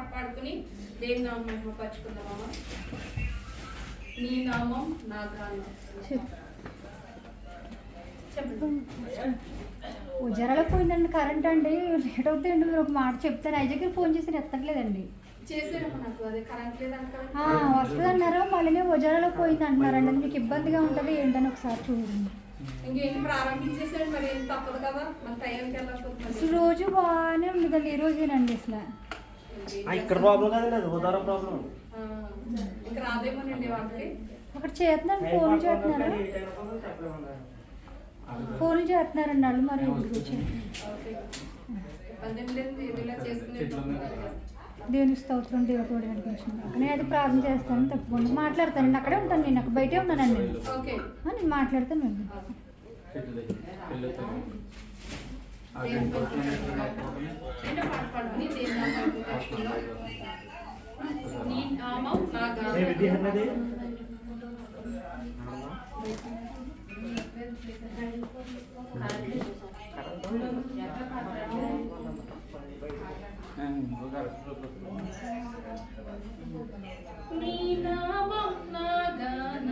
పాట పాడుకుని దేవుని నామం మహిమపరచుకుందామా. నీ నామం నా గానం. ఉజారాలో పోయిందండి కరెంట్ అండి. లేట్ అవుతాయండి. మీరు ఒక మాట చెప్తాను. ఐజాకి ఫోన్ చేసి ఎత్తట్లేదండి. చేసారమ్మా నాకు అదే కరెంట్ లేదంటే వస్తుంది అన్నారు. మళ్ళీ ఉజారాలో పోయింది అంటున్నారండి. మీకు ఇబ్బందిగా ఉంటుంది ఏంటని ఒకసారి చూడండి. ఇంకేం ప్రారంభించేసాడు మరి ఏం తప్పదు కదా మన టైంకి వెళ్ళకపోతే అసలు రోజు బాగానే ఉండదండి. ఈ రోజేనండి అసలు ఇక్కడ ప్రాబ్లం కదండి, అది ఉదారం ప్రాబ్లం. ఇంకా రాదేమోనండి వాళ్ళకి. అక్కడ చేస్తున్నారు, ఫోన్ చేస్తున్నారు, ఫోన్ చేస్తున్నారండి వాళ్ళు. మరి దేవుని స్తోత్రం, దేవుడు అనిపించింది. నేను అది ప్రార్థన చేస్తాను, తప్పకుండా మాట్లాడతానండి. అక్కడే ఉంటాను, నేను అక్కడ బయటే ఉన్నానండి. నేను మాట్లాడతాను. నీ నామం నా గానం